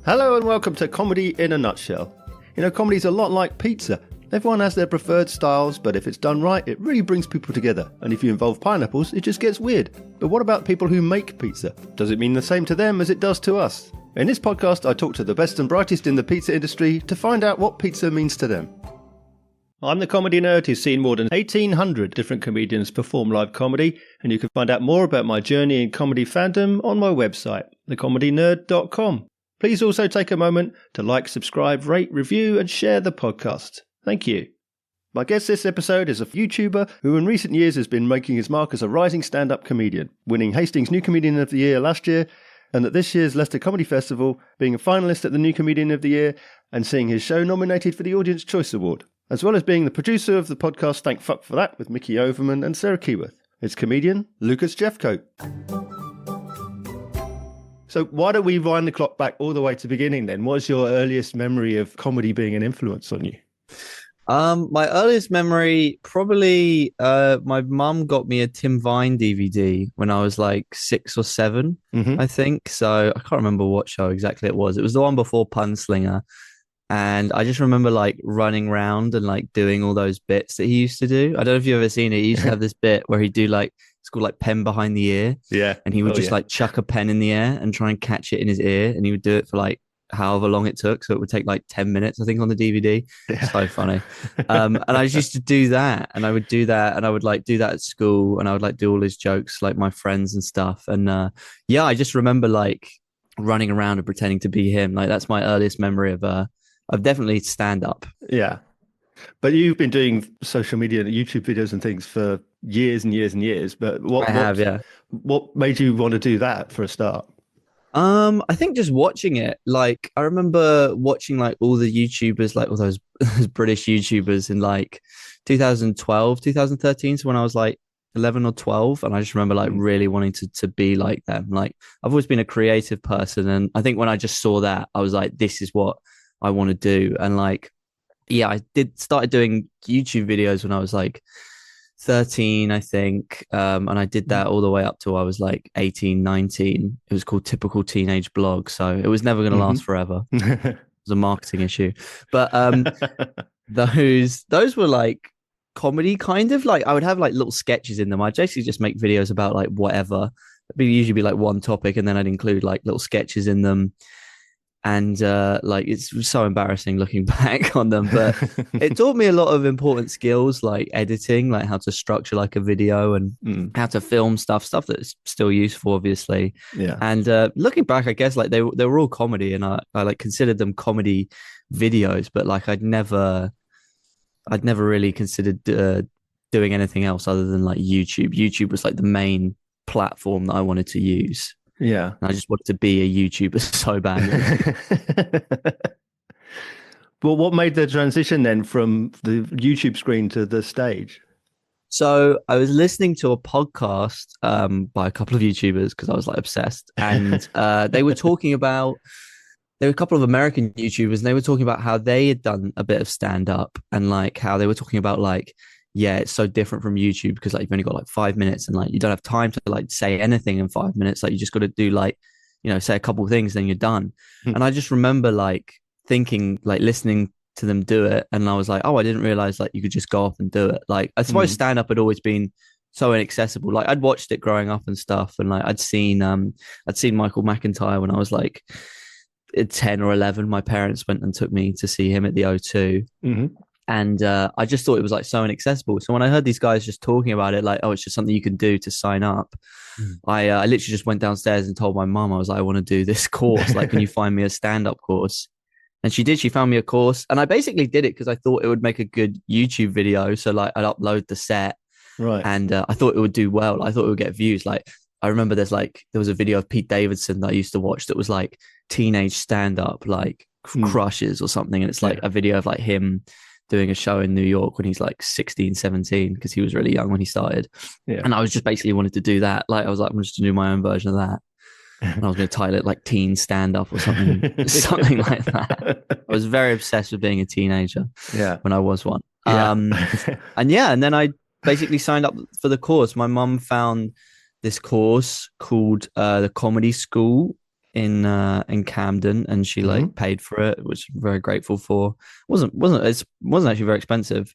Hello and welcome to Comedy in a Nutshell. You know, comedy's a lot like pizza. Everyone has their preferred styles, but if it's done right, it really brings people together. And if you involve pineapples, it just gets weird. But what about people who make pizza? Does it mean the same to them as it does to us? In this podcast, I talk to the best and brightest in the pizza industry to find out what pizza means to them. I'm the comedy nerd who's seen more than 1,800 different comedians perform live comedy, and you can find out more about my journey in comedy fandom on my website, thecomedynerd.com. Please also take a moment to like, subscribe, rate, review, and share the podcast. Thank you. My guest this episode is a YouTuber who in recent years has been making his mark as a rising stand-up comedian, winning Hastings New Comedian of the Year last year, and at this year's Leicester Comedy Festival, being a finalist at the New Comedian of the Year, and seeing his show nominated for the Audience Choice Award, as well as being the producer of the podcast Thank Fuck for That with Mickey Overman and Sarah Keyworth. It's comedian Lucas Jefcoate. So why don't we wind the clock back all the way to the beginning then? What's your earliest memory of comedy being an influence on you? My earliest memory, probably my mum got me a Tim Vine DVD when I was like 6 or 7, I think. So I can't remember what show exactly it was. It was the one before Punslinger. And I just remember like running around and like doing all those bits that he used to do. I don't know if you've ever seen it. He used to have this bit where he'd do like, it's called like pen behind the ear. Yeah. And he would like chuck a pen in the air and try and catch it in his ear. And he would do it for like however long it took. So it would take like 10 minutes, I think, on the DVD. Yeah. So funny. And I just used to do that. And I would do that. And I would like do that at school. And I would like do all his jokes, like my friends and stuff. And yeah, I just remember like running around and pretending to be him. Like that's my earliest memory of definitely stand up. Yeah. But you've been doing social media and YouTube videos and things for years and years and years. But what made you want to do that for a start? I think just watching it. Like I remember watching like all the YouTubers, like all those British YouTubers in like 2012, 2013. So when I was like 11 or 12, and I just remember like really wanting to be like them. Like I've always been a creative person, and I think when I just saw that, I was like, this is what I want to do. And like, yeah, I started doing YouTube videos when I was like 13, I think. And I did that all the way up till I was like 18, 19. It was called Typical Teenage Blog. So it was never going to last forever. It was a marketing issue. But those were like comedy kind of. Like I would have like little sketches in them. I'd basically just make videos about like whatever. It'd usually be like one topic, and then I'd include like little sketches in them. And like it's so embarrassing looking back on them, but it taught me a lot of important skills like editing, like how to structure like a video and how to film stuff that's still useful, obviously. Yeah. And looking back, I guess like they were all comedy, and I like considered them comedy videos, but like I'd never really considered doing anything else other than like YouTube. YouTube was like the main platform that I wanted to use. Yeah. And I just wanted to be a YouTuber so badly. Well, what made the transition then from the YouTube screen to the stage? So I was listening to a podcast by a couple of YouTubers because I was like obsessed. And they were talking about, there were a couple of American YouTubers, and they were talking about how they had done a bit of stand-up, and like how they were talking about like, yeah, it's so different from YouTube because like you've only got like 5 minutes, and like you don't have time to like say anything in 5 minutes. Like you just got to do like, you know, say a couple of things, then you're done. And I just remember like thinking, like listening to them do it, and I was like, oh, I didn't realize like you could just go up and do it. Like I suppose stand up had always been so inaccessible. Like I'd watched it growing up and stuff, and like I'd seen Michael McIntyre when I was like 10 or 11. My parents went and took me to see him at the O2. And I just thought it was like so inaccessible. So when I heard these guys just talking about it, like, oh, it's just something you can do to sign up. I literally just went downstairs and told my mum, I was like, I want to do this course. Like, can you find me a stand-up course? And she did. She found me a course. And I basically did it because I thought it would make a good YouTube video. So like I'd upload the set. Right. And I thought it would do well. I thought it would get views. Like I remember there was a video of Pete Davidson that I used to watch that was like teenage stand-up, like crushes or something. And it's like a video of like him doing a show in New York when he's like 16, 17, because he was really young when he started. Yeah. And I was just basically wanted to do that. Like I was like, I'm just to do my own version of that. And I was going to title it like teen stand up or something, something like that. I was very obsessed with being a teenager when I was one. Yeah. And then I basically signed up for the course. My mum found this course called the Comedy School in Camden, and she Hmm. like paid for it, which I'm very grateful for. Wasn't actually very expensive,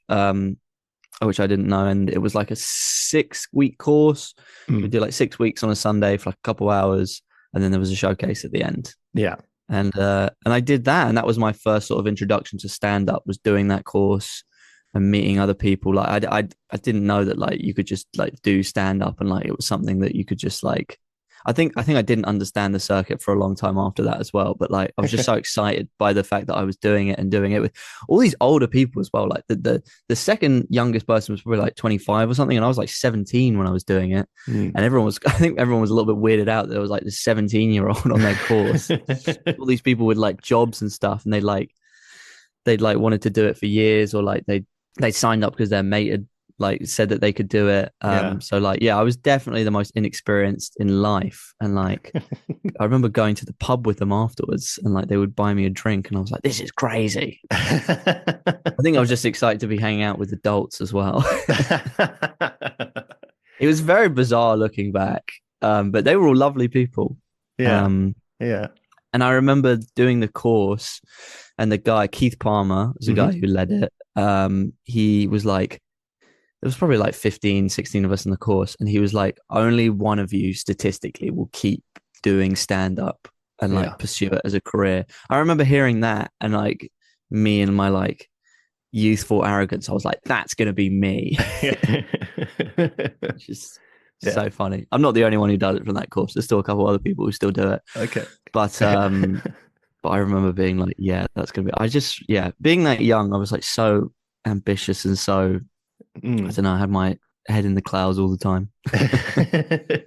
which I didn't know, and it was like a 6 week course. We Mm. did like 6 weeks on a Sunday for like a couple hours, and then there was a showcase at the end. Yeah. And I did that, and that was my first sort of introduction to stand up, was doing that course and meeting other people. Like I didn't know that like you could just like do stand up, and like it was something that you could just like. I think I didn't understand the circuit for a long time after that as well. But like I was just so excited by the fact that I was doing it, and doing it with all these older people as well. Like the second youngest person was probably like 25 or something, and I was like 17 when I was doing it. Mm. And everyone was, I think everyone was a little bit weirded out that there was like this 17-year-old on their course. All these people with like jobs and stuff, and they'd like wanted to do it for years, or like they signed up because their mate had like said that they could do it. Yeah. So like yeah, I was definitely the most inexperienced in life, and like I remember going to the pub with them afterwards, and like they would buy me a drink, and I was like, this is crazy. I think I was just excited to be hanging out with adults as well. It was very bizarre looking back, but they were all lovely people. Yeah. Um, Yeah. and I remember doing the course, and the guy, Keith Palmer, was the guy Hmm. who led it. He was like, there was probably like 15, 16 of us in the course. And he was like, only one of you statistically will keep doing stand up and Yeah. like pursue it as a career. I remember hearing that, and like me and my like youthful arrogance, I was like, that's going to be me. Which is Yeah. so funny. I'm not the only one who does it from that course. There's still a couple other people who still do it. Okay. But but I remember being like, yeah, that's gonna be. I just yeah, being that young, I was like so ambitious and so I Mm. don't know, I had my head in the clouds all the time,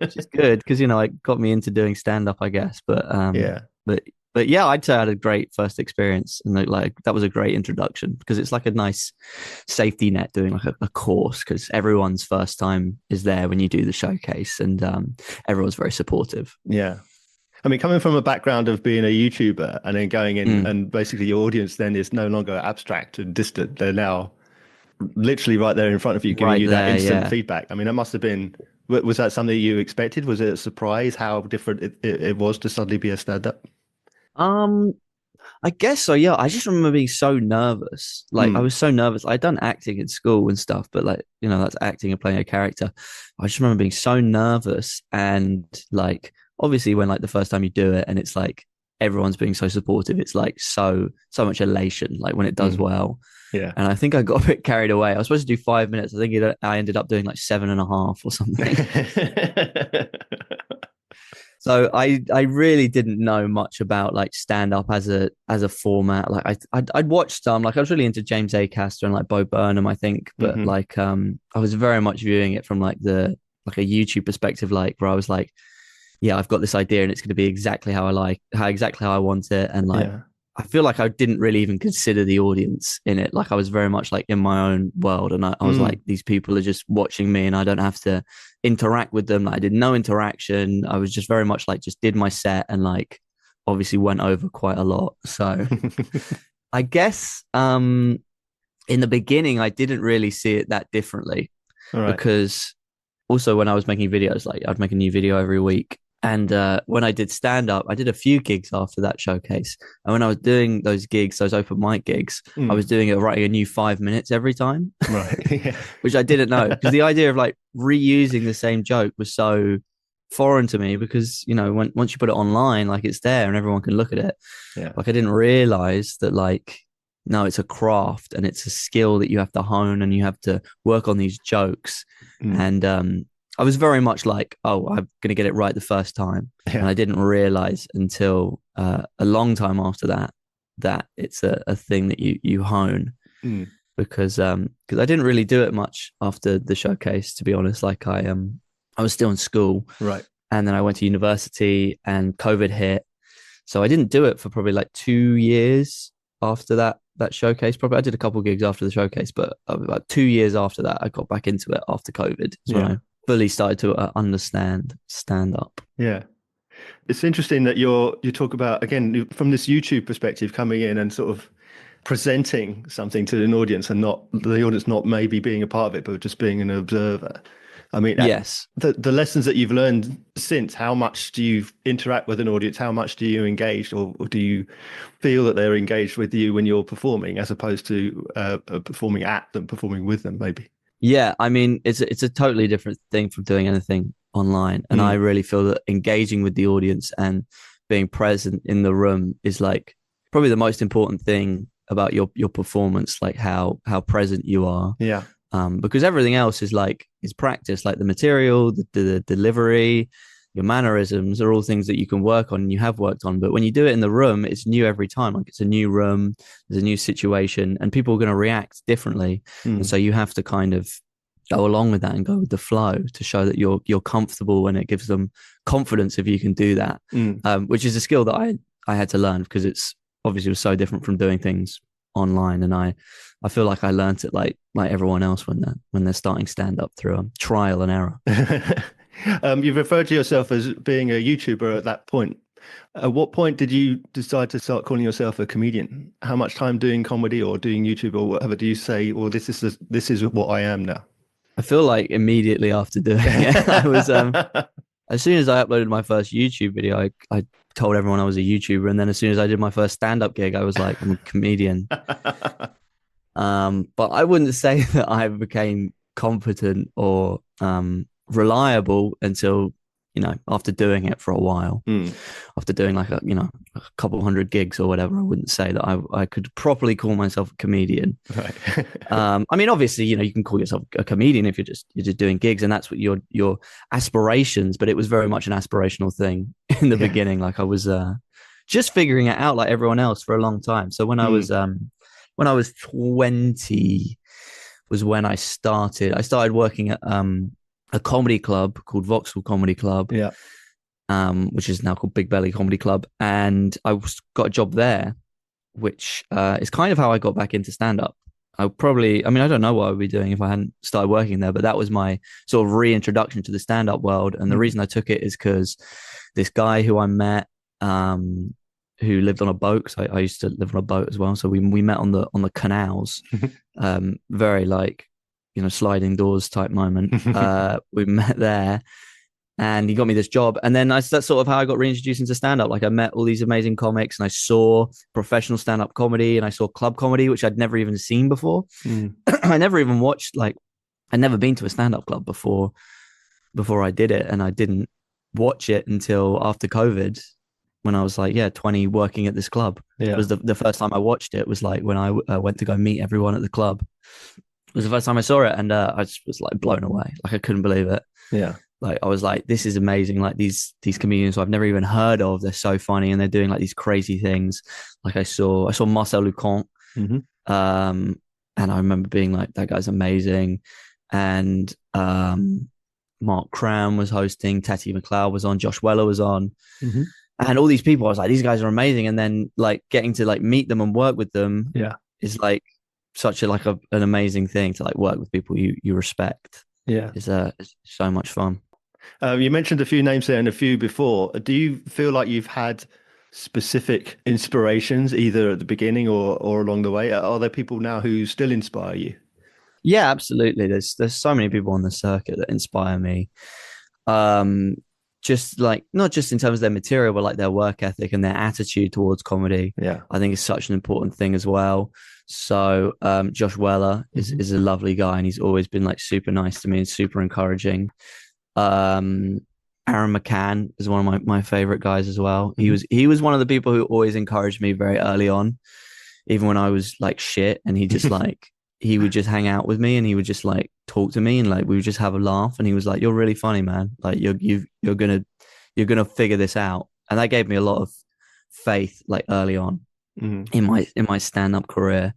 which is good because it got me into doing stand up, I guess. Yeah. But but yeah, I'd say I had a great first experience, and like that was a great introduction because it's like a nice safety net doing like a course, because everyone's first time is there when you do the showcase, and everyone's very supportive. Yeah. I mean, coming from a background of being a YouTuber and then going in, Mm, and basically your audience then is no longer abstract and distant. They're now literally right there in front of you, giving right you that there, instant yeah. feedback. I mean, that must have been, was that something you expected? Was it a surprise how different it was to suddenly be a stand-up? Um, I guess so, yeah. I just remember being so nervous. Like I Mm. was so nervous. I'd done acting in school and stuff, but like, that's acting and playing a character. I just remember being so nervous, and like obviously when like the first time you do it and it's like everyone's being so supportive, it's like so much elation, like when it does Mm. well. Yeah. And I think I got a bit carried away. I was supposed to do 5 minutes. I think I ended up doing like 7.5 or something. So I really didn't know much about like stand up as a format. Like I'd watched some, like I was really into James Acaster and like Bo Burnham, I think, but Hmm. like I was very much viewing it from like the like a YouTube perspective, like where I was like, yeah, I've got this idea and it's going to be exactly how I want it, and like Yeah. I feel like I didn't really even consider the audience in it. Like I was very much like in my own world, and I was like, Mm. these people are just watching me, and I don't have to interact with them. Like, I did no interaction. I was just very much like just did my set, and like obviously went over quite a lot. So I guess in the beginning I didn't really see it that differently, All right. because also when I was making videos, like I'd make a new video every week. And when I did stand up, I did a few gigs after that showcase. And when I was doing those gigs, those open mic gigs, I was Mm. doing it, writing a new 5 minutes every time, Right. Yeah. which I didn't know, because the idea of like reusing the same joke was so foreign to me, because, once you put it online, like it's there and everyone can look at it. Yeah. Like I didn't realize that like, no, it's a craft and it's a skill that you have to hone, and you have to work on these jokes. Mm. And I was very much like, oh, I'm going to get it right the first time. And Yeah. I didn't realize until a long time after that that it's a thing that you hone, Mm. because I didn't really do it much after the showcase, to be honest. Like I was still in school, Right. and then I went to university and COVID hit. So I didn't do it for probably like 2 years after that showcase. Probably I did a couple of gigs after the showcase, but about 2 years after that, I got back into it after COVID. Is when Yeah. I fully started to understand stand up. Yeah. It's interesting that you talk about, again, from this YouTube perspective, coming in and sort of presenting something to an audience, and not the audience not maybe being a part of it, but just being an observer. I mean, Yes. the lessons that you've learned since, how much do you interact with an audience? How much do you engage, or do you feel that they're engaged with you when you're performing, as opposed to performing at them, performing with them, maybe? Yeah, I mean, it's a totally different thing from doing anything online, and I Mm, really feel that engaging with the audience and being present in the room is like probably the most important thing about your performance, like how present you are. yeah. Because everything else is practice, like the material, the delivery, your mannerisms are all things that you can work on and you have worked on. But when you do it in the room, it's new every time. Like it's a new room, there's a new situation, and people are going to react differently. And Mm, so you have to kind of go along with that and go with the flow to show that you're comfortable, and it gives them confidence if you can do that. mm. Which is a skill that I had to learn because it's obviously was so different from doing things online, and I feel like I learned it like everyone else when they're starting stand up through a trial and error. You've referred to yourself as being a YouTuber at that point. At what point did you decide to start calling yourself a comedian? How much time doing comedy or doing YouTube or whatever do you say, well, this is what I am now? I feel like immediately after doing it, I was as soon as I uploaded my first YouTube video, I told everyone I was a YouTuber, and then as soon as I did my first stand up gig, I was like, I'm a comedian. But I wouldn't say that I became competent or reliable until after doing it for a while. Mm, After doing like a couple hundred gigs or whatever, I wouldn't say that I could properly call myself a comedian. right. I mean, obviously, you can call yourself a comedian if you're just doing gigs, and that's what your aspirations. But it was very much an aspirational thing in the Yeah. beginning. Like I was just figuring it out like everyone else for a long time. So when I was 20 was when I started. I started working at a comedy club called Vauxhall Comedy Club, Yeah. which is now called Big Belly Comedy Club, and got a job there, which is kind of how I got back into stand up. I mean, I don't know what I would be doing if I hadn't started working there, but that was my sort of reintroduction to the stand up world. And the Mm. reason I took it is because this guy who I met, who lived on a boat, because I used to live on a boat as well. So we met on the canals, very like, sliding doors type moment. We met there, and he got me this job. And then that's sort of how I got reintroduced into stand up. Like I met all these amazing comics, and I saw professional stand up comedy, and I saw club comedy, which I'd never even seen before. Mm. I never even watched I'd never been to a stand up club before I did it, and I didn't watch it until after COVID, when I was like, 20, working at this club. It Yeah. was the first time I watched it. Was like when I went to go meet everyone at the club. It was the first time I saw it, and I just was like blown away. Like I couldn't believe it. Yeah. Like I was like, this is amazing. Like these comedians who I've never even heard of, they're so funny and they're doing like these crazy things. Like I saw Marcel Lucont, Hmm. and I remember being like, that guy's amazing. And Mark Cram was hosting, Tati McLeod was on, Josh Weller was on, Hmm. and all these people. I was like, these guys are amazing. And then like getting to like meet them and work with them Yeah. is like such an amazing thing to like work with people you respect. Yeah. It's so much fun. You mentioned a few names there and a few before. Do you feel like you've had specific inspirations either at the beginning or along the way? Are there people now who still inspire you? Yeah, absolutely. There's so many people on the circuit that inspire me. Um, just like not just in terms of their material, but like their work ethic and their attitude towards comedy. Yeah. I think is such an important thing as well. So Josh Weller is Mhm. is a lovely guy, and he's always been like super nice to me and super encouraging. Um, Aaron McCann is one of my favorite guys as well. Mhm. He was one of the people who always encouraged me very early on, even when I was like shit, and he would just hang out with me, and he would just like talk to me, and like we would just have a laugh, and he was like, "You're really funny, man. Like you're gonna figure this out," and that gave me a lot of faith like early on Mhm. in my stand up career.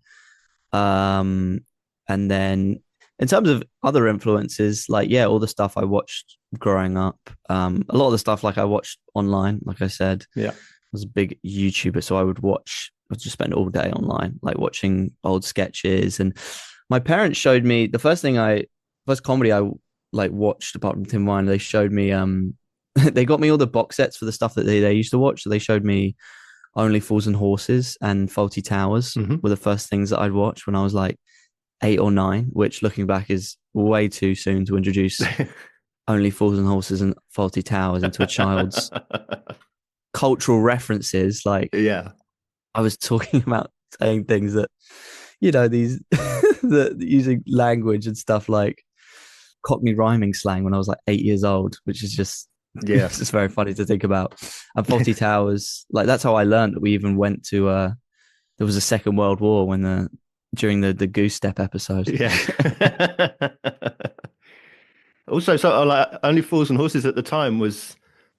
Um, and then in terms of other influences, like all the stuff I watched growing up, a lot of the stuff like I watched online, like I said, Yeah. I was a big YouTuber, so I'd just spend all day online, like watching old sketches. And my parents showed me first comedy I like watched apart from Tim Vine. They showed me they got me all the box sets for the stuff that they used to watch. So they showed me Only Fools and Horses and Faulty Towers Hmm. were the first things that I'd watch when I was like 8 or 9, which looking back is way too soon to introduce Only Fools and Horses and Faulty Towers into a child's cultural references. Like Yeah. I was talking about saying things that, these using language and stuff like Cockney rhyming slang when I was like 8 years old, which is just Yeah. it's just very funny to think about. And Faulty Towers, like that's how I learned that we even went to there was a Second World War during the Goose Step episode. Yeah. Also, so like Only Fools and Horses at the time was,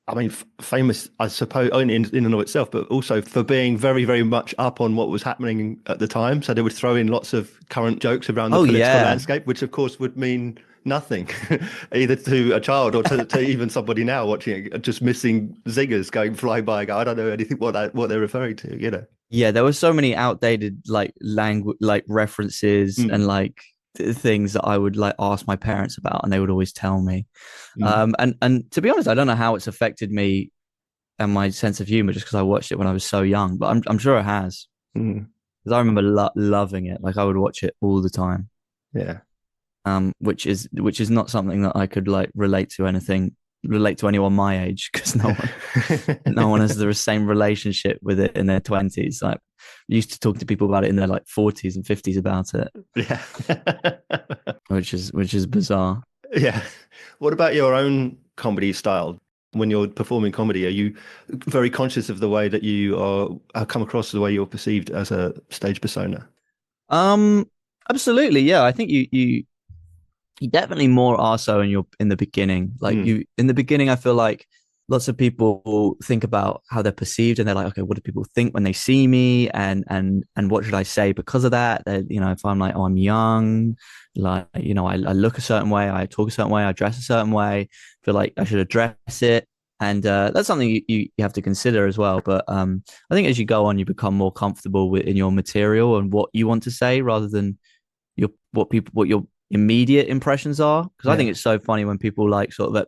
I mean, famous, I suppose, in and of itself, but also for being very, very much up on what was happening at the time. So they would throw in lots of current jokes around the Oh political yeah. landscape, which of course would mean nothing, either to a child or to even somebody now watching it, just missing zingers going flying by. I don't know anything what they're referring to, you know. Yeah, there were so many outdated like language like references Mm, and like things that I would like ask my parents about and they would always tell me. mm, And to be honest, I don't know how it's affected me and my sense of humor just because I watched it when I was so young, but I'm sure it has. mm. Because I remember loving it. Like I would watch it all the time. Yeah. Which is not something that I could like relate to anyone my age because no one has the same relationship with it in their 20s. Like used to talk to people about it in their like 40s and 50s about it, Yeah. which is bizarre. Yeah. What about your own comedy style? When you're performing comedy, are you very conscious of the way that you are come across, the way you're perceived as a stage persona? Um, Absolutely, yeah. I think you definitely more are so in the beginning. Like Mm, you in the beginning, I feel like lots of people think about how they're perceived and they're like, okay, what do people think when they see me? And what should I say because of that? If I'm like, oh, I'm young, like, I look a certain way, I talk a certain way, I dress a certain way, feel like I should address it. And that's something you have to consider as well. But I think as you go on, you become more comfortable in your material and what you want to say rather than what your immediate impressions are, because I think yeah. it's so funny when people like sort of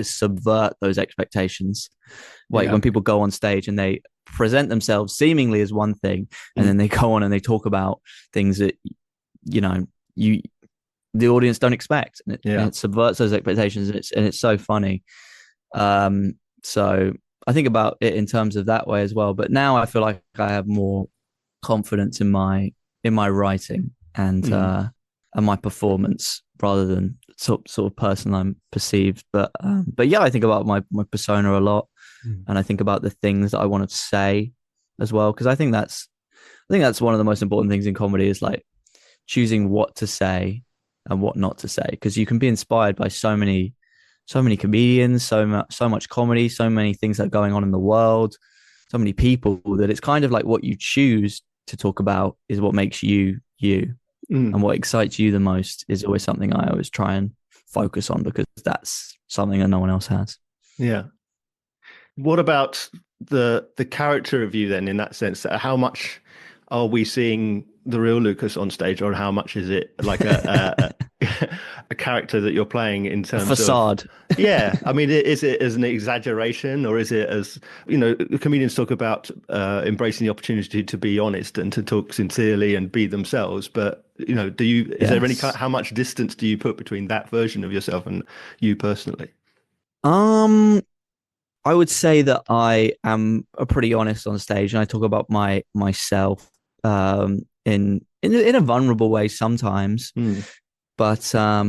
subvert those expectations, like Yeah. when people go on stage and they present themselves seemingly as one thing and Mm, then they go on and they talk about things that you know you the audience don't expect, and yeah. it subverts those expectations, and it's so funny. So I think about it in terms of that way as well, but now I feel like I have more confidence in my writing Mm, and my performance rather than sort of person I'm perceived. But yeah, I think about my persona a lot, mm, and I think about the things that I want to say as well, because I think that's one of the most important things in comedy is like choosing what to say and what not to say, because you can be inspired by so many comedians, so much comedy, so many things that are going on in the world, so many people, that it's kind of like what you choose to talk about is what makes you you, mm, and what excites you the most is always something I always try and focus on because that's something that no one else has. yeah. What about the character of you then in that sense? How much are we seeing the real Lucas on stage, or how much is it like a character that you're playing in A terms of, facade. yeah, I mean, is it as an exaggeration, or is it as, comedians talk about embracing the opportunity to be honest and to talk sincerely and be themselves, but is there any Yes. how much distance do you put between that version of yourself and you personally? Um, I would say that I am a pretty honest on stage, and I talk about myself in a vulnerable way sometimes. Mm, But I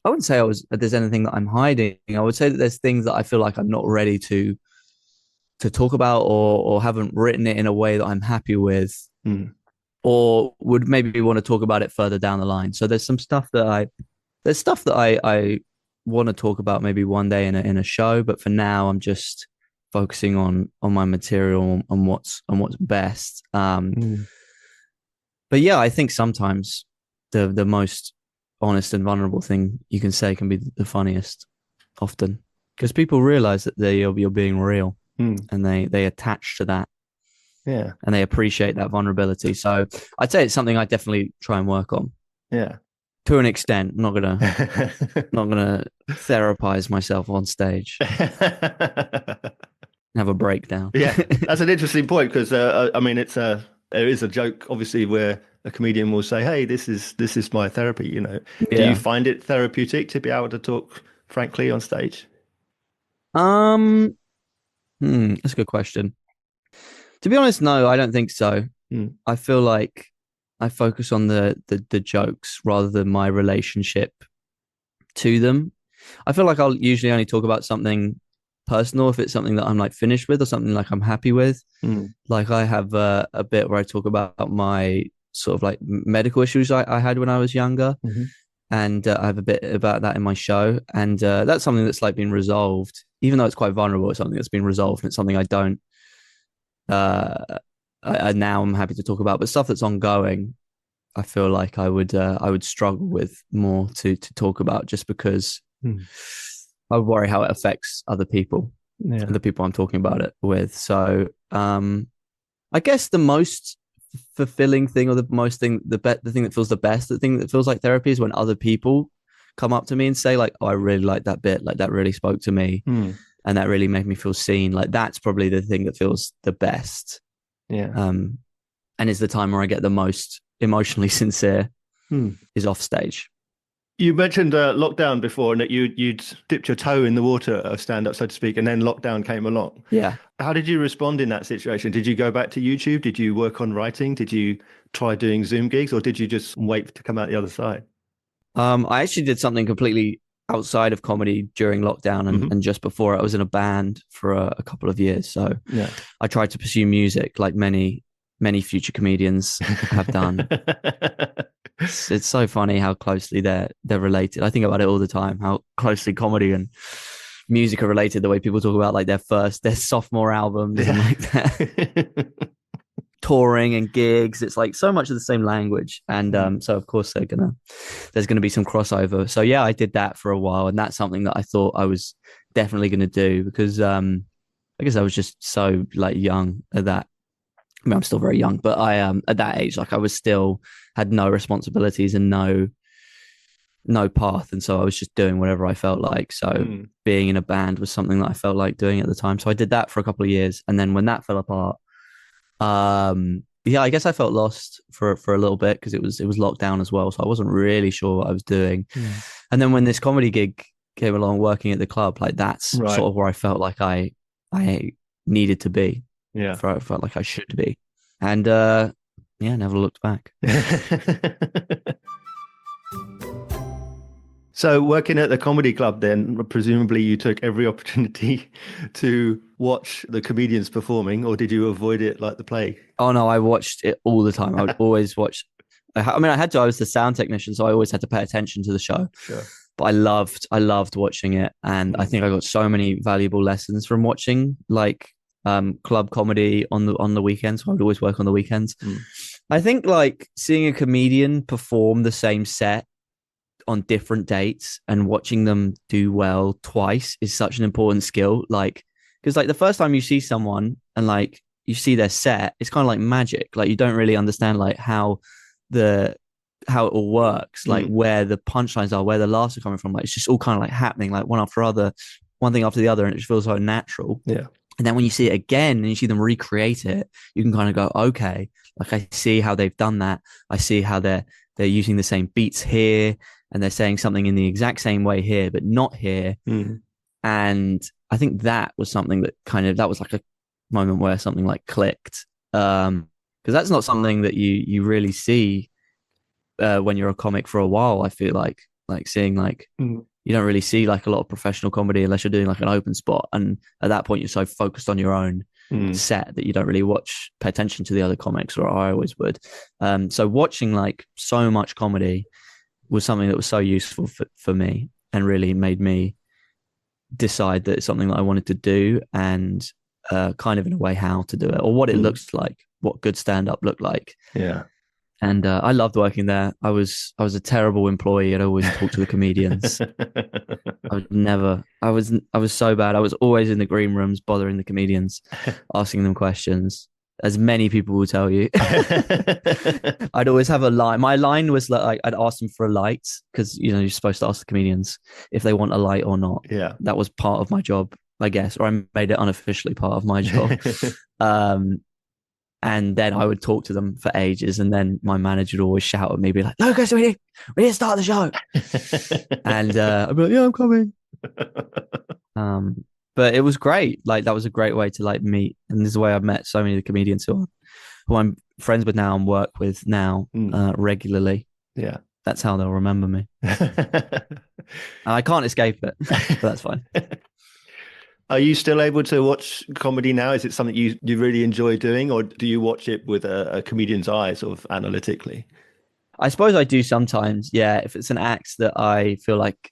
wouldn't say there's anything that I'm hiding. I would say that there's things that I feel like I'm not ready to talk about, or haven't written it in a way that I'm happy with, mm, or would maybe want to talk about it further down the line. So there's stuff that I want to talk about maybe one day in a show, but for now I'm just focusing on my material and what's best. mm. But yeah, I think sometimes the most honest and vulnerable thing you can say can be the funniest, often, because people realize that you're being real, Mm, and they attach to that, yeah, and they appreciate that vulnerability. So I'd say it's something I definitely try and work on yeah. to an extent. I'm not gonna therapize myself on stage, have a breakdown. Yeah, that's an interesting point because I mean, there is a joke obviously where a comedian will say, "Hey, this is my therapy." Do you Yeah. find it therapeutic to be able to talk frankly on stage? Um, that's a good question. To be honest, no, I don't think so. Hmm. I feel like I focus on the jokes rather than my relationship to them. I feel like I'll usually only talk about something personal if it's something that I'm like finished with or something like I'm happy with. Hmm. Like I have a bit where I talk about my sort of like medical issues I had when I was younger, Mhm. and I have a bit about that in my show, and that's something that's like been resolved, even though it's quite vulnerable. It's something that's been resolved, and it's something I don't. Now I'm happy to talk about, but stuff that's ongoing, I feel like I would struggle with more to talk about just because Hmm. I worry how it affects other people, Yeah. the people I'm talking about it with. So I guess the most fulfilling thing, or the most thing, the thing that feels the best, the thing that feels like therapy, is when other people come up to me and say like, "Oh, I really like that bit. Like that really spoke to me, Hmm. and that really made me feel seen." Like that's probably the thing that feels the best, Yeah. um, and is the time where I get the most emotionally sincere Hmm. is off stage. You mentioned lockdown before, and that you'd dipped your toe in the water of stand up, so to speak, and then lockdown came along. Yeah. How did you respond in that situation? Did you go back to YouTube? Did you work on writing? Did you try doing Zoom gigs, or did you just wait to come out the other side? I actually did something completely outside of comedy during lockdown, and, Hmm. and just before it. I was in a band for a couple of years. So Yeah. I tried to pursue music like many future comedians have done. It's so funny how closely they're related. I think about it all the time, how closely comedy and music are related, the way people talk about like their sophomore albums and Yeah. like that touring and gigs. It's like so much of the same language. And so of course there's gonna be some crossover. So yeah, I did that for a while, and that's something that I thought I was definitely gonna do because I guess I was just so like young at that. I mean, I'm still very young, but I at that age, like I was still had no responsibilities and no path, and so I was just doing whatever I felt like. So Hmm. being in a band was something that I felt like doing at the time. So I did that for a couple of years, and then when that fell apart, yeah, I guess I felt lost for a little bit because it was locked down as well, so I wasn't really sure what I was doing. Hmm. And then when this comedy gig came along, working at the club, like that's Right. sort of where I felt like I needed to be, Yeah. for I felt like I should be, and yeah, never looked back. So working at the comedy club, then presumably you took every opportunity to watch the comedians performing, or did you avoid it like the plague? Oh no, I watched it all the time. I would always watch. I mean, I had to. I was the sound technician, so I always had to pay attention to the show. Sure. But I loved watching it, and I Mm. think I got so many valuable lessons from watching like club comedy on the weekends. So I would always work on the weekends. Mm. I think like seeing a comedian perform the same set on different dates and watching them do well twice is such an important skill. Like, because like the first time you see someone and like you see their set, it's kind of like magic. Like you don't really understand like the how it all works, like Mm. where the punchlines are, where the laughs are coming from. Like it's just all kind of like happening, like one after other, one thing after the other, and it just feels so natural. Yeah. And then when you see it again and you see them recreate it, you can kind of go, okay, like I see how they've done that. I see how they're using the same beats here, and they're saying something in the exact same way here, but not here. Mm. And I think that was something that was like a moment where something like clicked. Because that's not something that you really see when you're a comic for a while. I feel like seeing like Mm. you don't really see like a lot of professional comedy unless you're doing like an open spot, and at that point you're so focused on your own Mm. set that you don't really pay attention to the other comics, or I always would. So watching like so much comedy was something that was so useful for me, and really made me decide that it's something that I wanted to do, and kind of in a way how to do it, or what it Mm. looks like, what good stand up looked like. Yeah. And I loved working there. I was a terrible employee. I'd always talk to the comedians. I would never. I was so bad. I was always in the green rooms bothering the comedians, asking them questions. As many people will tell you, I'd always have a line. My line was like I'd ask them for a light, because you're supposed to ask the comedians if they want a light or not. Yeah. That was part of my job, I guess, or I made it unofficially part of my job. Um, And then I would talk to them for ages, and then my manager would always shout at me, be like, "Lucas, we need to start the show." And I'd be like, "Yeah, I'm coming." But it was great. Like that was a great way to like meet, and this is the way I've met so many of the comedians who I'm friends with now and work with now regularly. Yeah. That's how they'll remember me. And I can't escape it, but that's fine. Are you still able to watch comedy now? Is it something you really enjoy doing, or do you watch it with a comedian's eye, sort of analytically? I suppose I do sometimes. Yeah, if it's an act that I feel like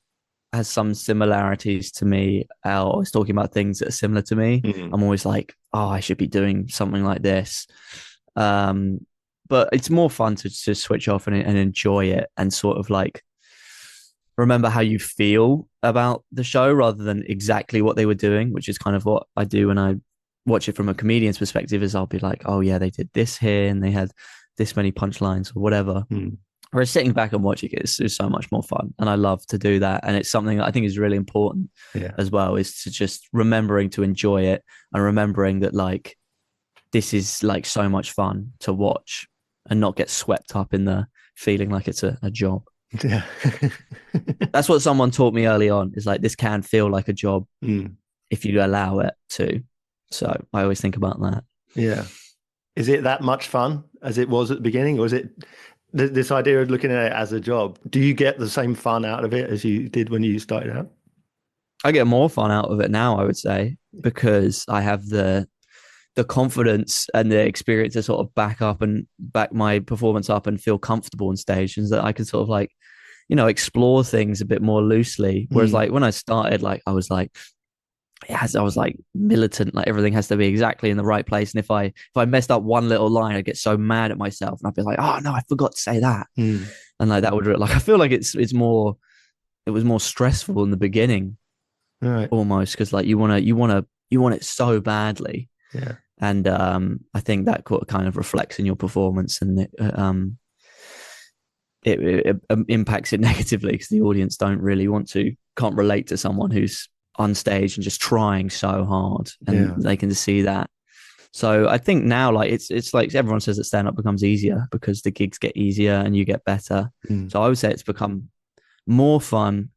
has some similarities to me, or is talking about things that are similar to me, I'm always like, oh, I should be doing something like this. But it's more fun to just switch off and enjoy it and sort of like remember how you feel about the show rather than exactly what they were doing, which is kind of what I do when I watch it from a comedian's perspective. Is I'll be like, oh yeah, they did this here and they had this many punchlines or whatever. Whereas sitting back and watching it is so much more fun, and I love to do that. And it's something that I think is really important as well, is to just remembering to enjoy it and remembering that like this is like so much fun to watch and not get swept up in the feeling like it's a job. Yeah. That's what someone taught me early on, is like this can feel like a job if you allow it to. So I always think about that. Yeah. Is it that much fun as it was at the beginning, or is it this idea of looking at it as a job? Do you get the same fun out of it as you did when you started out? I get more fun out of it now, I would say, because I have the confidence and the experience to sort of back my performance up and feel comfortable on stage, and that I can sort of like, explore things a bit more loosely. Whereas like when I started, like I was like, I was like militant, like everything has to be exactly in the right place. And if I messed up one little line, I'd get so mad at myself and I'd be like, oh no, I forgot to say that. And like that would like, I feel like it was more stressful in the beginning, right? Almost, because like you want it so badly. Yeah. And I think that kind of reflects in your performance, and it impacts it negatively because the audience can't relate to someone who's on stage and just trying so hard, and they can see that. So I think now, like it's like everyone says that stand up becomes easier because the gigs get easier and you get better. So I would say it's become more fun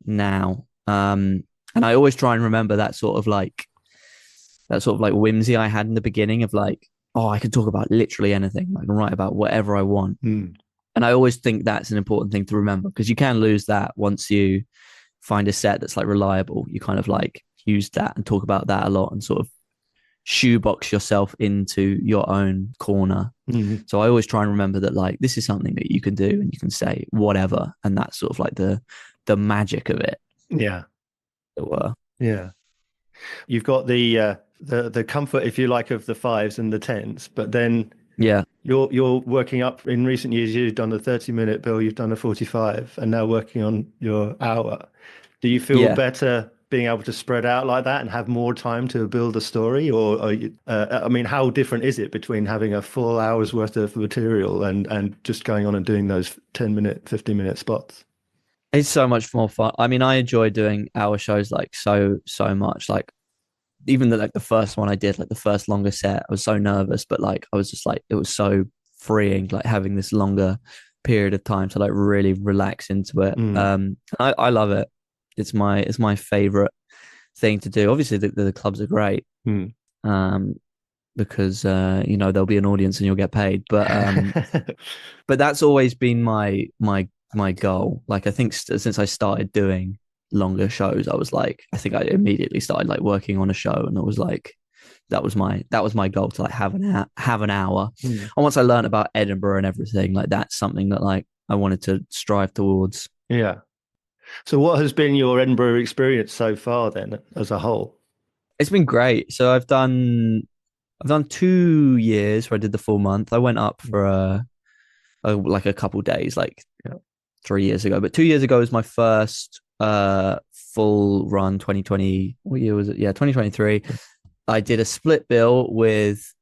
now. And I always try and remember that sort of like whimsy I had in the beginning of like, oh, I can talk about literally anything. I can write about whatever I want. And I always think that's an important thing to remember, because you can lose that once you find a set that's like reliable. You kind of like use that and talk about that a lot and sort of shoebox yourself into your own corner. So I always try and remember that like this is something that you can do and you can say whatever, and that's sort of like the magic of it. Yeah. Yeah. You've got the comfort, if you like, of the 5s and the 10s, but then you're working up. In recent years, you've done a 30-minute bill, you've done a 45, and now working on your hour. Do you feel better being able to spread out like that and have more time to build a story? Or are you, I mean, how different is it between having a full hour's worth of material and just going on and doing those 10-minute, 15-minute spots? It's so much more fun. I mean, I enjoy doing hour shows like so much. Like even the first one I did, like the first longer set, I was so nervous, but like I was just like, it was so freeing, like having this longer period of time to like really relax into it. I love it. It's my favorite thing to do. Obviously the clubs are great. Because there'll be an audience and you'll get paid, but but that's always been my goal. Like I think since I started doing longer shows, I was like, I think I immediately started like working on a show, and it was like that was my goal, to like have an hour. And once I learned about Edinburgh and everything, like that's something that like I wanted to strive towards. Yeah. So what has been your Edinburgh experience so far then, as a whole? It's been great. So I've done 2 years where I did the full month. I went up for like a couple days, like 3 years ago. But 2 years ago was my first full run. 2020, what year was it? Yeah, 2023. I did a split bill with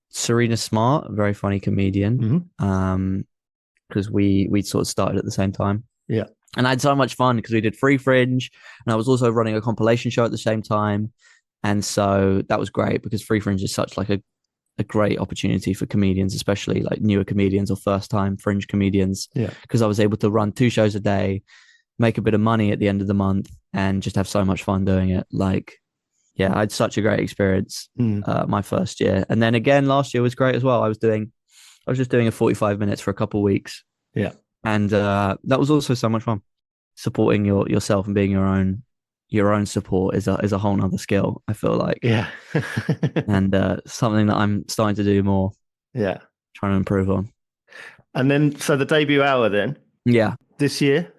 Serena Smart, a very funny comedian. Because we sort of started at the same time. Yeah. And I had so much fun because we did Free Fringe, and I was also running a compilation show at the same time. And so that was great because Free Fringe is such like a great opportunity for comedians, especially like newer comedians or first time fringe comedians. Yeah. Because I was able to run 2 shows a day, make a bit of money at the end of the month, and just have so much fun doing it. Like, yeah, I had such a great experience my first year. And then again, last year was great as well. I was just doing a 45 minutes for a couple of weeks. Yeah. And that was also so much fun. Supporting yourself and being your own support is a whole nother skill, I feel like. Yeah. And something that I'm starting to do more, Yeah. trying to improve on. And then, so the debut hour then Yeah. this year?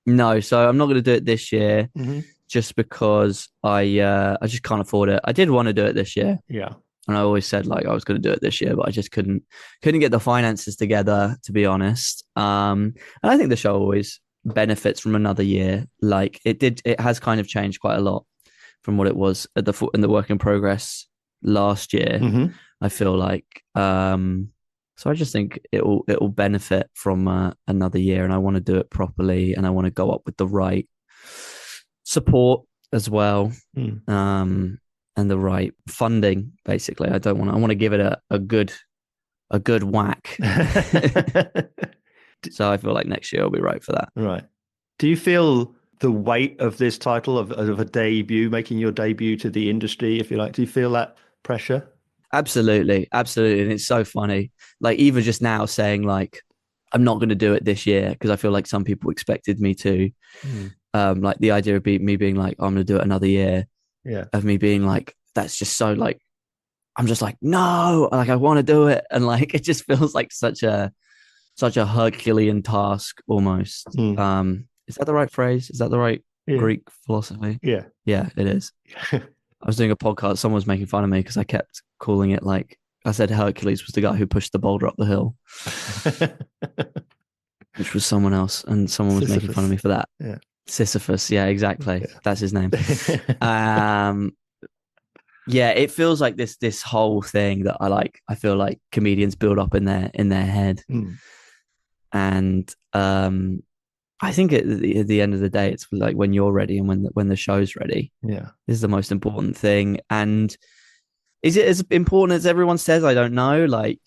No, so I'm not going to do it this year just because I just can't afford it. I did want to do it this year. Yeah. And I always said like I was going to do it this year, but I just couldn't get the finances together, to be honest. And I think the show always benefits from another year. Like it has kind of changed quite a lot from what it was at in the work in progress last year. I feel like so I just think it will benefit from another year, and I want to do it properly, and I want to go up with the right support as well. And the right funding, basically. I want to give it a good whack. So I feel like next year will be right for that. Right. Do you feel the weight of this title of a debut, making your debut to the industry, if you like? Do you feel that pressure? Absolutely. And it's so funny. Like even just now saying like, I'm not going to do it this year because I feel like some people expected me to. Like the idea of me being like, oh, I'm going to do it another year. Yeah. Of me being like, that's just so like, I'm just like, no, like I want to do it. And like, it just feels like such a Herculean task almost. Is that the right phrase? Is that the right Greek philosophy? Yeah. Yeah, it is. I was doing a podcast. Someone was making fun of me because I kept calling it like, I said Hercules was the guy who pushed the boulder up the hill, which was someone else. And someone was making fun of me for that. Yeah. Sisyphus. Yeah, exactly. Yeah. That's his name. Yeah, it feels like this whole thing that I feel like comedians build up in their head. And I think at the end of the day, it's like when you're ready and when the show's ready. Yeah, is the most important thing. And is it as important as everyone says? I don't know. Like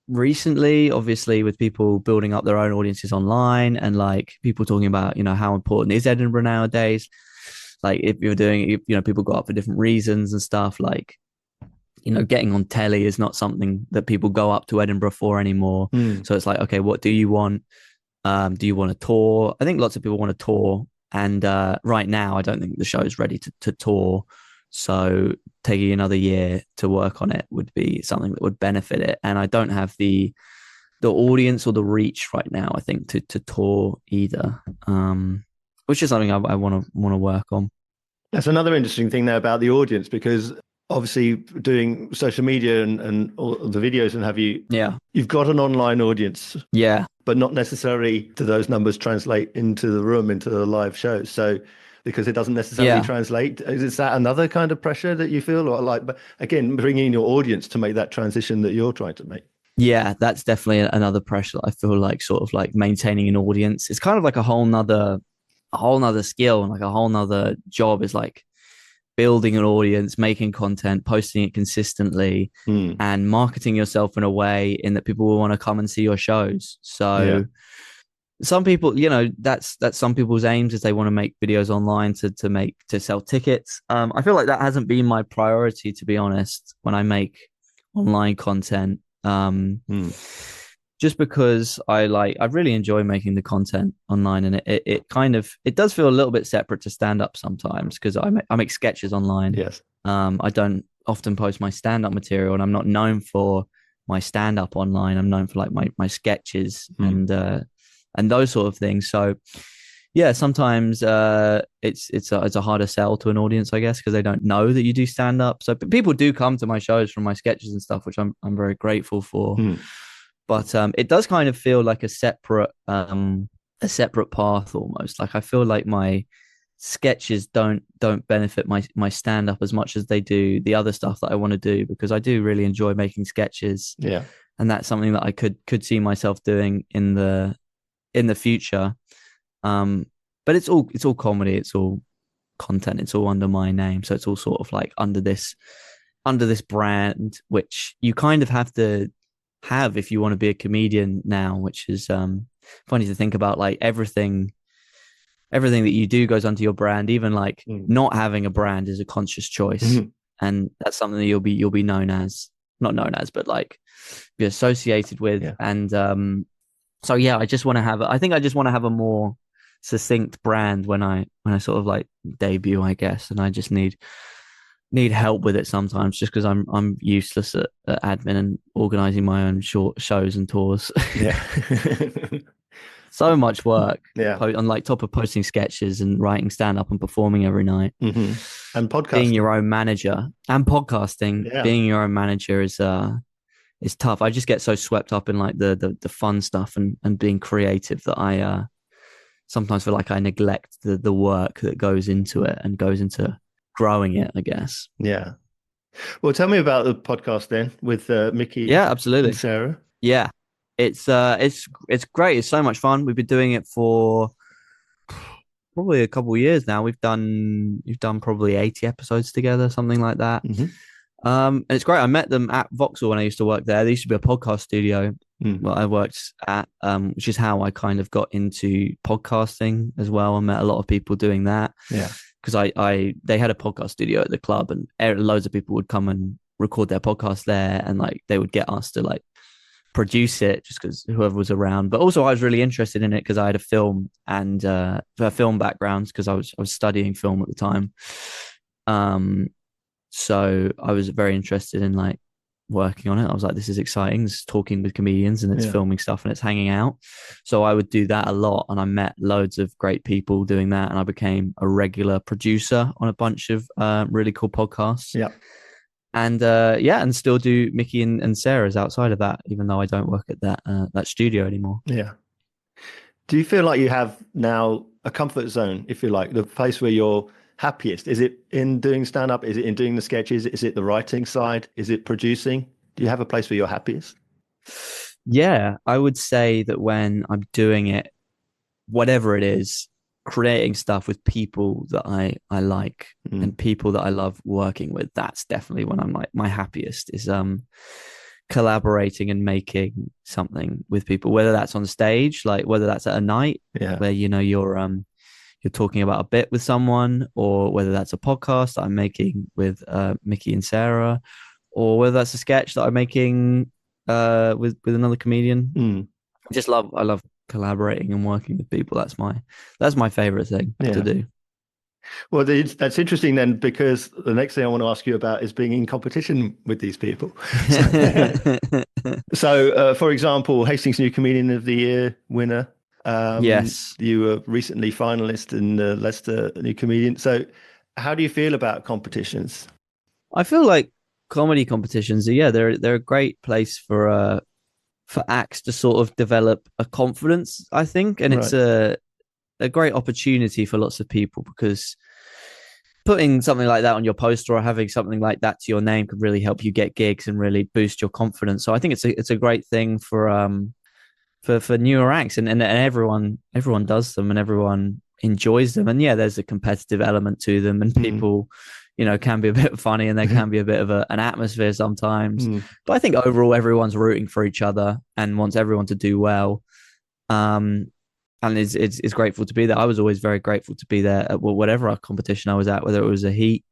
recently, obviously, with people building up their own audiences online and like people talking about, how important is Edinburgh nowadays? Like if you're doing, people go up for different reasons and stuff. Like, getting on telly is not something that people go up to Edinburgh for anymore. So it's like, okay, what do you want? Do you want to tour? I think lots of people want to tour. And right now, I don't think the show is ready to tour. So taking another year to work on it would be something that would benefit it. And I don't have the audience or the reach right now, I think, to tour either, which is something I want to work on. That's another interesting thing there about the audience, because obviously doing social media and all the videos and have you, you've got an online audience. Yeah. But not necessarily do those numbers translate into the room, into the live shows. So because it doesn't necessarily translate, is that another kind of pressure that you feel? Or like, but again, bringing in your audience to make that transition that you're trying to make? Yeah, that's definitely another pressure that I feel like sort of like maintaining an audience. It's kind of like a whole nother skill and like a whole nother job is like building an audience, making content, posting it consistently, and marketing yourself in a way in that people will want to come and see your shows. So some people, that's some people's aims is they want to make videos online to sell tickets. I feel like that hasn't been my priority, to be honest, when I make online content. Just because I really enjoy making the content online, and it does feel a little bit separate to stand up sometimes because I make sketches online. Yes. I don't often post my stand up material, and I'm not known for my stand up online. I'm known for like my sketches and those sort of things. So yeah, sometimes it's a harder sell to an audience, I guess, because they don't know that you do stand up. So people do come to my shows from my sketches and stuff, which I'm very grateful for. But it does kind of feel like a separate path almost. Like I feel like my sketches don't benefit my stand up as much as they do the other stuff that I want to do, because I do really enjoy making sketches. Yeah, and that's something that I could see myself doing in the future. But it's all comedy, it's all content, it's all under my name, so it's all sort of like under this under this brand, which you kind of have to have if you want to be a comedian now, which is funny to think about. Like everything that you do goes onto your brand. Even like not having a brand is a conscious choice, and that's something that you'll be known as, not known as, but like be associated with. Yeah. And so yeah, I just want to have. I think I just want to have a more succinct brand when I sort of like debut, I guess, and I just need help with it sometimes, just because I'm useless at admin and organizing my own short shows and tours. Yeah. So much work. Yeah. On like top of posting sketches and writing stand up and performing every night. And Being podcasting. your own manager and podcasting, Yeah. being your own manager is tough. I just get so swept up in like the fun stuff and being creative that I sometimes feel like I neglect the work that goes into it and goes into growing it, I guess. Yeah. Well, tell me about the podcast then with Mickey Yeah, absolutely. and Sarah. Yeah. It's great. It's so much fun. We've been doing it for probably a couple of years now. We've done probably 80 episodes together, something like that. And it's great. I met them at Vauxhall when I used to work there. There used to be a podcast studio that I worked at, which is how I kind of got into podcasting as well. I met a lot of people doing that. Yeah. Because they had a podcast studio at the club, and loads of people would come and record their podcast there, and like they would get us to like produce it just because whoever was around. But also I was really interested in it because I had a film and film background, because I was studying film at the time. So I was very interested in like working on it. I was like, this is exciting. This is talking with comedians, and it's filming stuff, and it's hanging out. So I would do that a lot, and I met loads of great people doing that, and I became a regular producer on a bunch of really cool podcasts. Yeah. And and still do Mickey and Sarah's outside of that, even though I don't work at that studio anymore. Yeah. Do you feel like you have now a comfort zone, if you like, the place where you're happiest? Is it in doing stand-up? Is it in doing the sketches? Is it the writing side? Is it producing? Do you have a place where you're happiest? Yeah, I would say that when I'm doing it, whatever it is, creating stuff with people that I like and people that I love working with, that's definitely when I'm like my happiest, is collaborating and making something with people, whether that's on stage, like whether that's at a night where you're talking about a bit with someone, or whether that's a podcast that I'm making with Mickey and Sarah, or whether that's a sketch that I'm making with another comedian. I love collaborating and working with people. That's my favorite thing to do. Well, that's interesting then, because the next thing I want to ask you about is being in competition with these people. So, for example, Hastings New Comedian of the Year winner. Yes. You were recently finalist in the Leicester New Comedian. So how do you feel about competitions? I feel like comedy competitions, they're a great place for acts to sort of develop a confidence, I think. And it's a great opportunity for lots of people, because putting something like that on your poster or having something like that to your name could really help you get gigs and really boost your confidence. So I think it's a great thing for newer acts, and everyone does them, and everyone enjoys them. And there's a competitive element to them, and people can be a bit funny, and there can be a bit of an atmosphere sometimes. But I think overall everyone's rooting for each other and wants everyone to do well, and is grateful to be there. I was always very grateful to be there at whatever competition I was at, whether it was a heat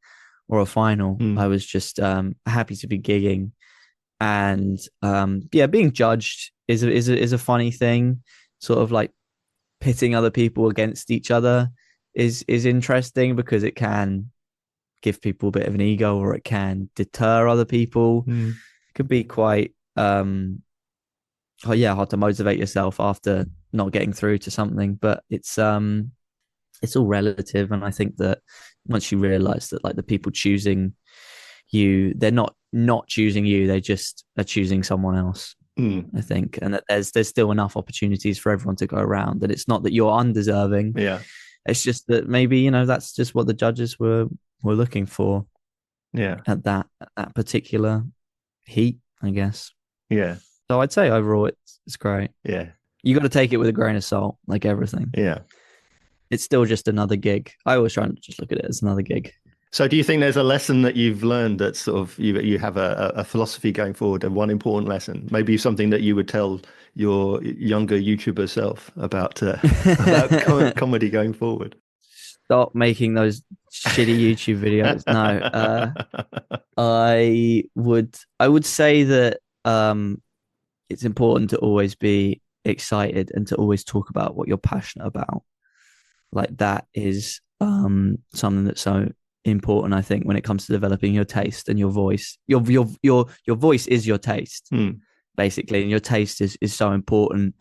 or a final. I was just happy to be gigging, and being judged is a funny thing. Sort of like pitting other people against each other is interesting, because it can give people a bit of an ego, or it can deter other people. It can be quite hard to motivate yourself after not getting through to something. But it's all relative, and I think that once you realize that like the people choosing you, they're not choosing you, they just are choosing someone else. I think, and that there's still enough opportunities for everyone to go around, and it's not that you're undeserving. It's just that maybe that's just what the judges were looking for at that particular heat, I guess. So I'd say overall it's great. You got to take it with a grain of salt, like everything. It's still just another gig. I always try and just look at it as another gig. So do you think there's a lesson that you've learned that sort of you have a philosophy going forward, and one important lesson, maybe something that you would tell your younger YouTuber self about comedy going forward? Stop making those shitty YouTube videos. No, I would say that it's important to always be excited and to always talk about what you're passionate about. Like that is something that's so important, I think, when it comes to developing your taste and your voice. Your voice is your taste, basically, and your taste is so important.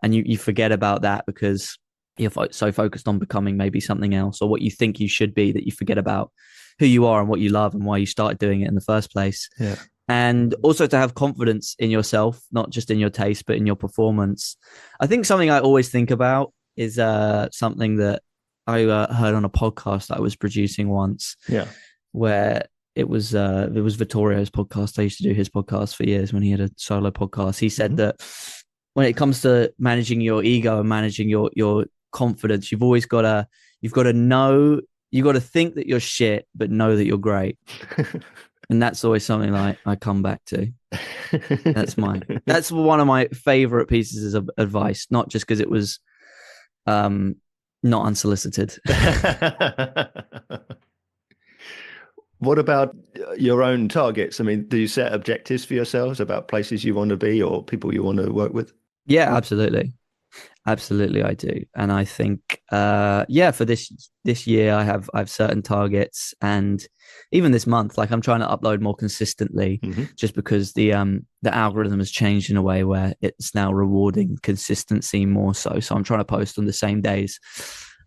And you forget about that because you're so focused on becoming maybe something else or what you think you should be that you forget about who you are and what you love and why you started doing it in the first place. Yeah. And also to have confidence in yourself, not just in your taste, but in your performance. I think something I always think about is something that I heard on a podcast that I was producing once. Yeah. Where it was Vittorio's podcast. I used to do his podcast for years when he had a solo podcast. He said that when it comes to managing your ego and managing your confidence, you've got to know, you got to think that you're shit, but know that you're great. And that's always something I come back to. That's one of my favorite pieces of advice, not just because it was not unsolicited. What about your own targets? I mean, do you set objectives for yourselves about places you want to be or people you want to work with? Yeah, absolutely. Absolutely, I do. And I think, for this year, I have certain targets, and even this month, like I'm trying to upload more consistently, just because the algorithm has changed in a way where it's now rewarding consistency more so. So I'm trying to post on the same days,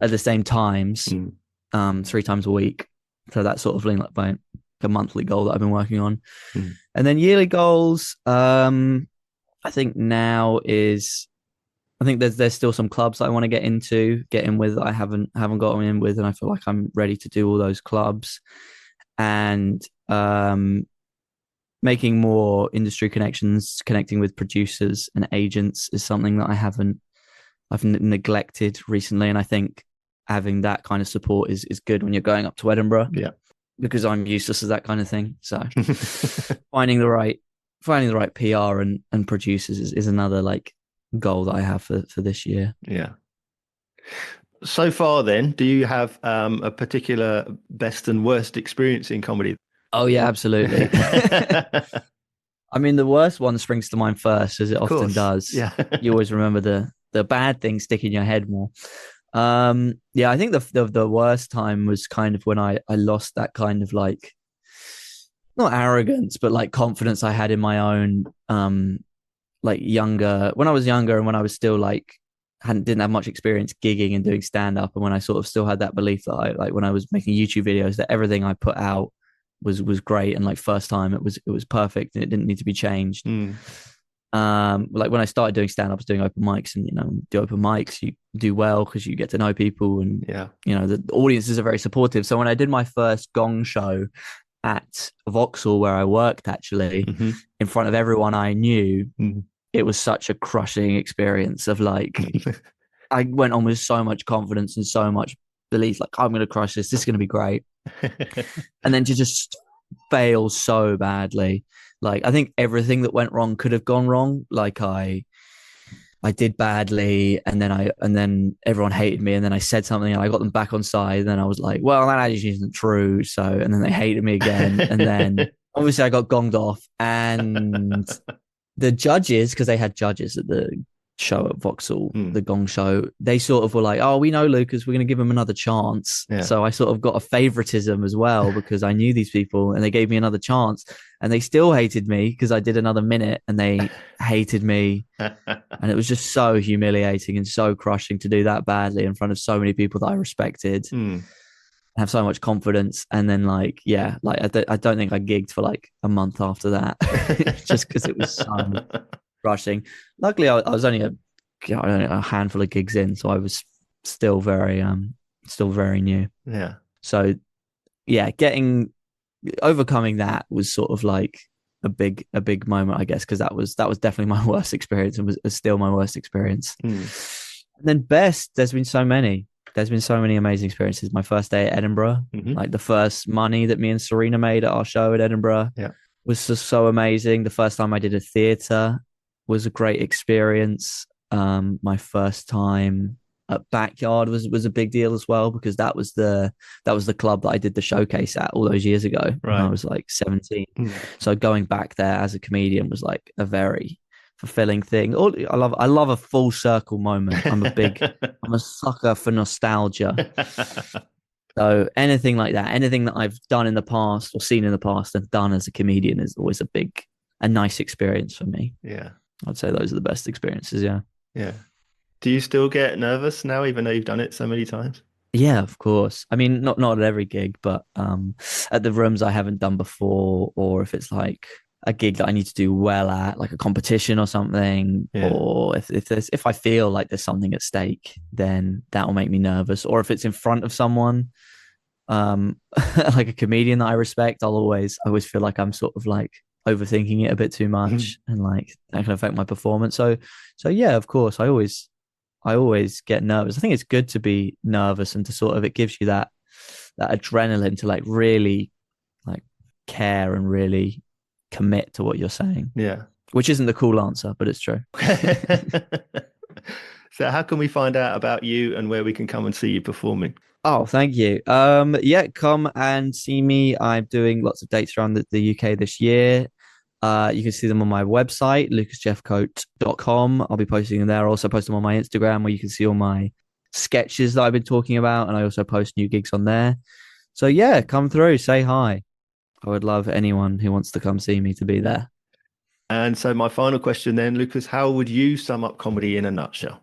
at the same times, 3 times a week. So that's sort of like a monthly goal that I've been working on, and then yearly goals. I think now is. I think there's still some clubs I want to get in with that I haven't gotten in with, and I feel like I'm ready to do all those clubs, and making more industry connections, connecting with producers and agents is something that I've neglected recently, and I think having that kind of support is good when you're going up to Edinburgh. Yeah, because I'm useless at that kind of thing. So finding the right PR and producers is another like goal that I have for this year. Yeah. So far then, do you have a particular best and worst experience in comedy? Oh yeah, absolutely. I mean, the worst one springs to mind first, as it often does. Yeah. You always remember the bad things stick in your head more. I think the worst time was kind of when I lost that kind of like, not arrogance, but like confidence I had in my own like when I was younger and when I was still like didn't have much experience gigging and doing stand-up, and when I sort of still had that belief that I like when I was making YouTube videos that everything I put out was great, and like first time it was perfect and it didn't need to be changed. Like when I started doing stand-ups, doing open mics, and do open mics, you do well because you get to know people, and the audiences are very supportive. So when I did my first gong show at Vauxhall, where I worked actually, in front of everyone I knew, it was such a crushing experience of like, I went on with so much confidence and so much belief, like I'm going to crush this is going to be great. And then to just fail so badly. Like, I think everything that went wrong could have gone wrong. Like I did badly, and then everyone hated me, and then I said something and I got them back on side, and then I was like, well, that actually isn't true. So, and then they hated me again. And then obviously I got gonged off, and the judges, because they had judges at the show at Vauxhall, the Gong Show, they sort of were like, oh, we know Lucas, we're going to give him another chance. Yeah. So I sort of got a favoritism as well because I knew these people and they gave me another chance, and they still hated me because I did another minute and they hated me. And it was just so humiliating and so crushing to do that badly in front of so many people that I respected. Have so much confidence, and then I don't think I gigged for like a month after that just because it was so rushing. Luckily I was only a handful of gigs in, so I was still very new. So overcoming that was sort of like a big moment, I guess, because that was definitely my worst experience and was still my worst experience. And then best, there's been so many. there's been so many amazing experiences. My first day at Edinburgh, like the first money that me and Serena made at our show at Edinburgh was just so amazing. The first time I did a theatre was a great experience. My first time at Backyard was a big deal as well, because that was the club that I did the showcase at all those years ago when I was like 17. So going back there as a comedian was like a very fulfilling thing. I love a full circle moment. I'm a sucker for nostalgia. So anything like that, anything that I've done in the past or seen in the past and done as a comedian is always a nice experience for me. Yeah. I'd say those are the best experiences. Yeah. Yeah. Do you still get nervous now, even though you've done it so many times? Yeah, of course. I mean, not at every gig, but at the rooms I haven't done before, or if it's like a gig that I need to do well at, like a competition or something, or if I feel like there's something at stake, then that will make me nervous. Or if it's in front of someone, like a comedian that I respect, I always feel like I'm sort of like overthinking it a bit too much, and like that can affect my performance. So yeah, of course, I always get nervous. I think it's good to be nervous and to sort of, it gives you that adrenaline to like really like care and really commit to what you're saying. Yeah. Which isn't the cool answer, but it's true. So how can we find out about you and where we can come and see you performing? Oh, thank you. Yeah, come and see me. I'm doing lots of dates around the UK this year. You can see them on my website, lucasjefcoate.com. I'll be posting them there. I'll also post them on my Instagram, where you can see all my sketches that I've been talking about. And I also post new gigs on there. So yeah, come through, say hi. I would love anyone who wants to come see me to be there. And so my final question then, Lucas, how would you sum up comedy in a nutshell?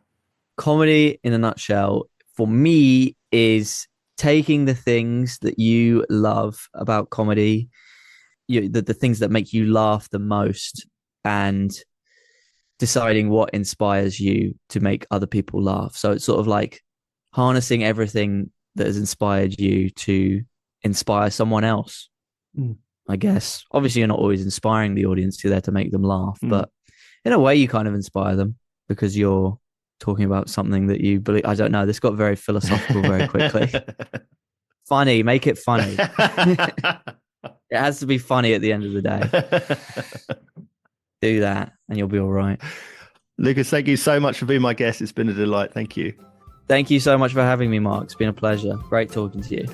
Comedy in a nutshell, for me, is taking the things that you love about comedy, the things that make you laugh the most, and deciding what inspires you to make other people laugh. So it's sort of like harnessing everything that has inspired you to inspire someone else, I guess. Obviously, you're not always inspiring the audience. You're there to make them laugh, but in a way, you kind of inspire them because you're talking about something that you believe. I don't know. This got very philosophical very quickly. Funny, make it funny. It has to be funny at the end of the day. Do that and you'll be all right. Lucas, thank you so much for being my guest. It's been a delight. Thank you. Thank you so much for having me, Mark. It's been a pleasure. Great talking to you.